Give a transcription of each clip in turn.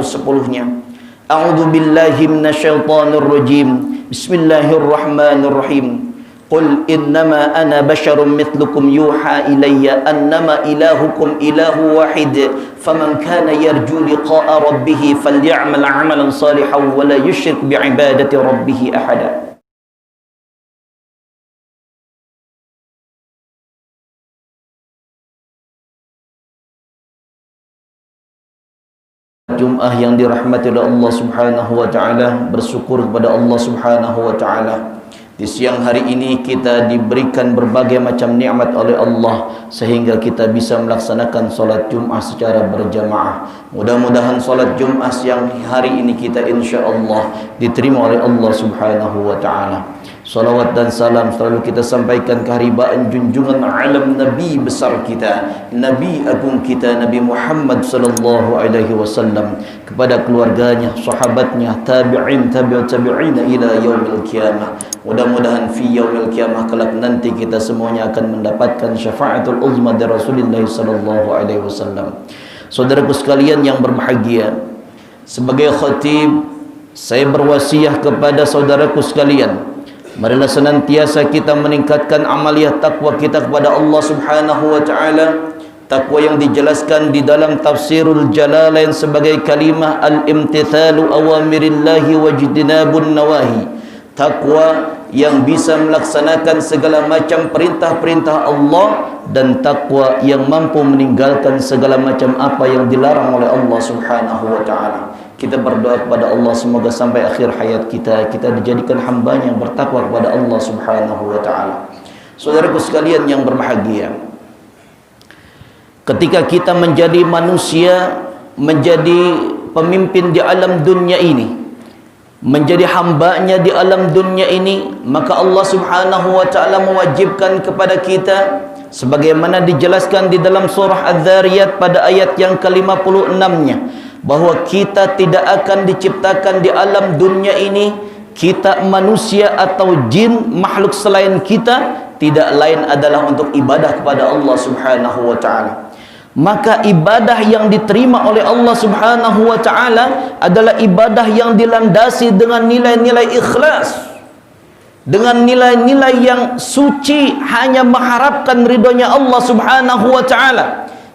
10-nya. A'udzu billahi minasyaitonir rajim. Bismillahirrahmanirrahim. Qul innama ana basyarum mithlukum yuha ilayya annama ilahukum ilahu wahid faman kana yarju liqa'a rabbih falyamal 'amalan salihan wa la yusyrik bi'ibadati rabbih ahada. Jum'ah yang dirahmati oleh Allah Subhanahu wa taala, bersyukur kepada Allah Subhanahu wa taala. Di siang hari ini kita diberikan berbagai macam nikmat oleh Allah sehingga kita bisa melaksanakan solat Jum'ah secara berjamaah. Mudah-mudahan solat Jum'ah siang hari ini kita insya-Allah diterima oleh Allah Subhanahu wa taala. Salawat dan salam selalu kita sampaikan keharibaan junjungan alam Nabi besar kita, Nabi agung kita, Nabi Muhammad sallallahu alaihi wasallam, kepada keluarganya, sahabatnya, tabi'in, tabi'ut tabi'in ila yaumil qiyamah. Mudah-mudahan fi yaumil qiyamah kelak nanti kita semuanya akan mendapatkan syafaatul uzma dari Rasulullah sallallahu alaihi wasallam. Saudaraku sekalian yang berbahagia, sebagai khatib saya berwasiat kepada saudaraku sekalian, marilah senantiasa kita meningkatkan amaliyah takwa kita kepada Allah Subhanahu wa taala. Takwa yang dijelaskan di dalam tafsirul Jalalain sebagai kalimah al-imtithalu awamirillahi wajtinabun nawahi. Takwa yang bisa melaksanakan segala macam perintah-perintah Allah, dan takwa yang mampu meninggalkan segala macam apa yang dilarang oleh Allah Subhanahu wa taala. Kita berdoa kepada Allah semoga sampai akhir hayat kita dijadikan hamba yang bertakwa kepada Allah Subhanahu wa taala. Saudaraku sekalian yang berbahagia, ketika kita menjadi manusia, menjadi pemimpin di alam dunia ini, menjadi hambanya di alam dunia ini, maka Allah Subhanahu wa taala mewajibkan kepada kita sebagaimana dijelaskan di dalam surah Az-Zariyat pada ayat yang ke-56-nya, bahwa kita tidak akan diciptakan di alam dunia ini, kita manusia atau jin, makhluk selain kita, tidak lain adalah untuk ibadah kepada Allah Subhanahu wa taala. Maka ibadah yang diterima oleh Allah Subhanahu wa taala adalah ibadah yang dilandasi dengan nilai-nilai ikhlas, dengan nilai-nilai yang suci, hanya mengharapkan ridhonya Allah Subhanahu wa taala.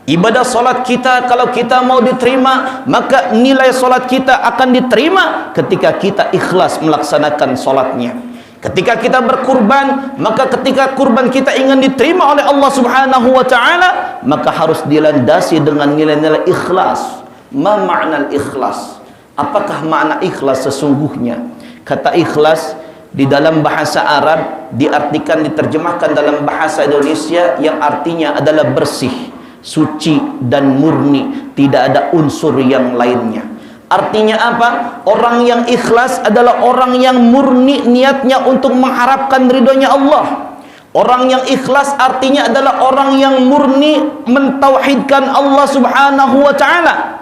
Ibadah solat kita, kalau kita mau diterima, maka nilai solat kita akan diterima ketika kita ikhlas melaksanakan solatnya. Ketika kita berkurban, maka ketika kurban kita ingin diterima oleh Allah Subhanahu wa taala, maka harus dilandasi dengan nilai-nilai ikhlas. Ma ma'na al-ikhlas? Apakah makna ikhlas sesungguhnya? Kata ikhlas di dalam bahasa Arab diartikan, diterjemahkan dalam bahasa Indonesia yang artinya adalah bersih, suci dan murni, tidak ada unsur yang lainnya. Artinya apa? Orang yang ikhlas adalah orang yang murni niatnya untuk mengharapkan ridhonya Allah. Orang yang ikhlas artinya adalah orang yang murni mentauhidkan Allah Subhanahu wa taala.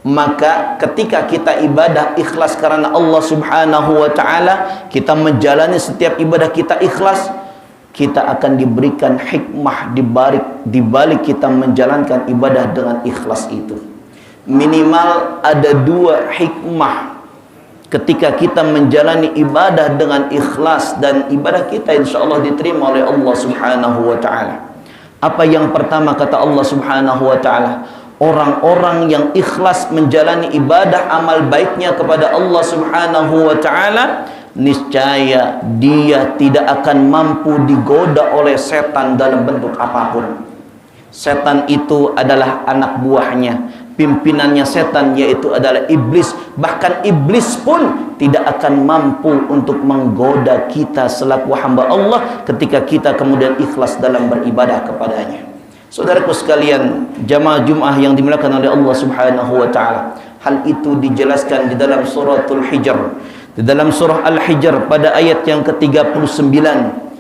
Maka ketika kita ibadah ikhlas karena Allah Subhanahu wa taala, kita menjalani setiap ibadah kita ikhlas, kita akan diberikan hikmah di balik kita menjalankan ibadah dengan ikhlas itu. Minimal ada 2 hikmah ketika kita menjalani ibadah dengan ikhlas, dan ibadah kita insyaAllah diterima oleh Allah Subhanahu wa ta'ala. Apa yang pertama kata Allah Subhanahu wa ta'ala? Orang-orang yang ikhlas menjalani ibadah amal baiknya kepada Allah Subhanahu wa ta'ala, niscaya dia tidak akan mampu digoda oleh setan dalam bentuk apapun. Setan itu adalah anak buahnya, pimpinannya setan yaitu adalah iblis. Bahkan iblis pun tidak akan mampu untuk menggoda kita selaku hamba Allah ketika kita kemudian ikhlas dalam beribadah kepadanya. Saudaraku sekalian, jamaah Jum'ah yang dimuliakan oleh Allah Subhanahu wa taala, hal itu dijelaskan di dalam suratul Hijr, di dalam surah Al-Hijr pada ayat yang ke-39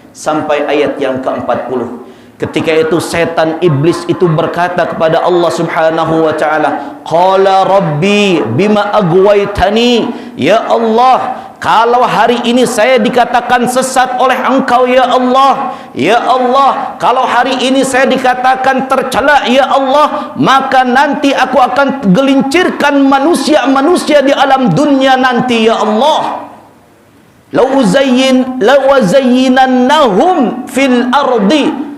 sampai ayat yang ke-40. Ketika itu setan iblis itu berkata kepada Allah Subhanahu wa taala, qala rabbi bima aghwaytani, ya Allah, kalau hari ini saya dikatakan sesat oleh Engkau ya Allah, ya Allah, kalau hari ini saya dikatakan tercela ya Allah, maka nanti aku akan gelincirkan manusia-manusia di alam dunia nanti ya Allah. La uzayyinannahum fil ardi,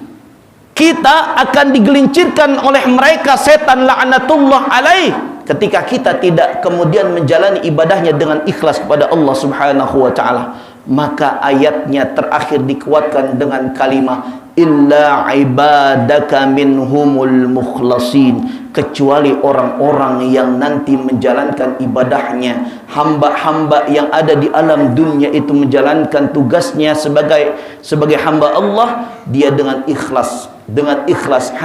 kita akan digelincirkan oleh mereka setan laknatullah alaih ketika kita tidak kemudian menjalani ibadahnya dengan ikhlas kepada Allah Subhanahu wa taala. Maka ayatnya terakhir dikuatkan dengan kalimat illa ibadaka minhumul mukhlasin, kecuali orang-orang yang nanti menjalankan ibadahnya, hamba-hamba yang ada di alam dunia itu menjalankan tugasnya sebagai hamba Allah, dia dengan ikhlas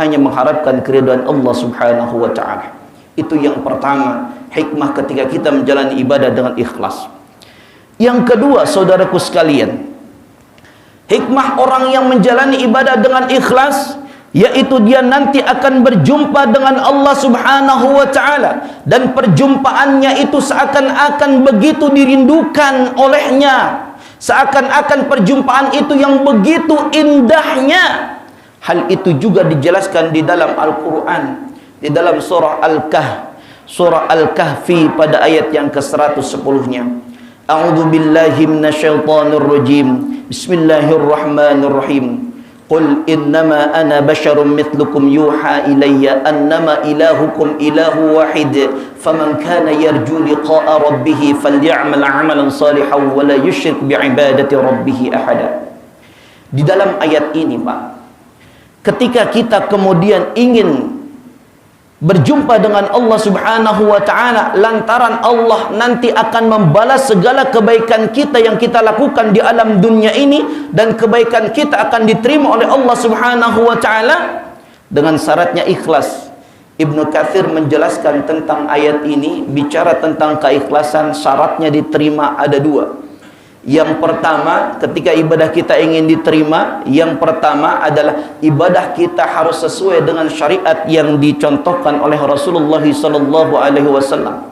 hanya mengharapkan keridhaan Allah Subhanahu wa taala. Itu yang pertama, hikmah ketika kita menjalani ibadah dengan ikhlas. Yang kedua, saudaraku sekalian, hikmah orang yang menjalani ibadah dengan ikhlas, yaitu dia nanti akan berjumpa dengan Allah Subhanahu wa taala, dan perjumpaannya itu seakan-akan begitu dirindukan olehnya, seakan-akan perjumpaan itu yang begitu indahnya. Hal itu juga dijelaskan di dalam Al-Quran, di dalam surah Al-Kahfi pada ayat yang ke-110-nya. A'udzu billahi minasyaitonir rajim. Bismillahirrahmanirrahim. Qul innama ana basyarum mithlukum yuha ilayya annama ilahukum ilahu wahid faman kana yarju liqa'a rabbih falyamal 'amalan salihan wa la yusyrik bi'ibadati rabbih ahada. Di dalam ayat ini, Pak, ketika kita kemudian ingin berjumpa dengan Allah Subhanahu wa taala, lantaran Allah nanti akan membalas segala kebaikan kita yang kita lakukan di alam dunia ini, dan kebaikan kita akan diterima oleh Allah Subhanahu wa taala dengan syaratnya ikhlas. Ibnu Katsir menjelaskan tentang ayat ini, bicara tentang keikhlasan, syaratnya diterima ada dua. Yang pertama, ketika ibadah kita ingin diterima, yang pertama adalah ibadah kita harus sesuai dengan syariat yang dicontohkan oleh Rasulullah SAW.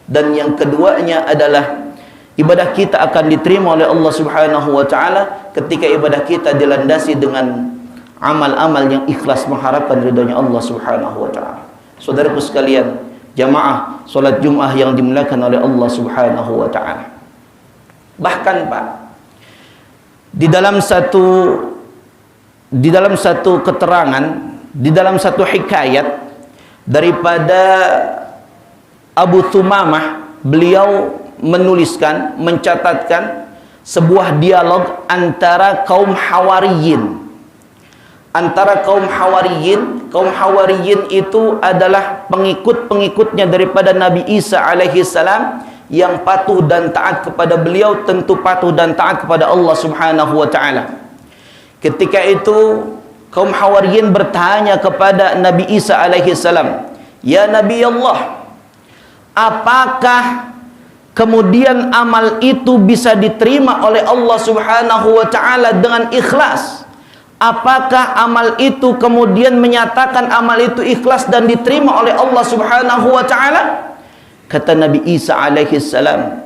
Dan yang keduanya adalah ibadah kita akan diterima oleh Allah Subhanahu wa taala ketika ibadah kita dilandasi dengan amal-amal yang ikhlas mengharapkan ridhonya Allah Subhanahu wa taala. Saudaraku sekalian, jamaah salat Jumat yang dimuliakan oleh Allah Subhanahu wa taala. Bahkan, Pak, di dalam satu keterangan, di dalam satu hikayat daripada Abu Thumamah, beliau menuliskan, mencatatkan sebuah dialog antara kaum Hawariyin. Antara kaum Hawariyin itu adalah pengikut-pengikutnya daripada Nabi Isa alaihi salam, yang patuh dan taat kepada beliau, tentu patuh dan taat kepada Allah Subhanahu wa taala. Ketika itu kaum Hawariyin bertanya kepada Nabi Isa alaihi salam, "Ya Nabi Allah, apakah kemudian amal itu bisa diterima oleh Allah Subhanahu wa taala dengan ikhlas? Apakah amal itu kemudian menyatakan amal itu ikhlas dan diterima oleh Allah Subhanahu wa taala?" Kata Nabi Isa alaihi salam,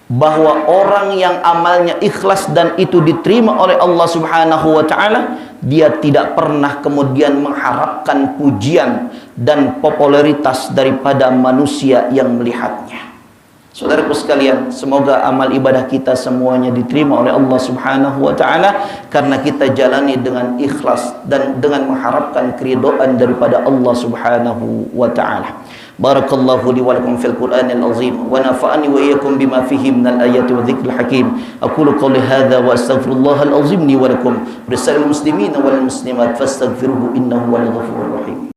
bahwa orang yang amalnya ikhlas dan itu diterima oleh Allah Subhanahu wa taala, dia tidak pernah kemudian mengharapkan pujian dan popularitas daripada manusia yang melihatnya. Saudaraku sekalian, semoga amal ibadah kita semuanya diterima oleh Allah Subhanahu wa taala karena kita jalani dengan ikhlas dan dengan mengharapkan keridhaan daripada Allah Subhanahu wa taala. Barakallahu li wa lakum fil Qur'anil azim wa nafa'ani wa iyyakum bima fihi minal ayati wa dzikril hakim. Aqulu qawli hadza wa astaghfirullahal azim li wa lakum, risal muslimina wal muslimat fastaghfiruhu innahu wal ghafurur rahim.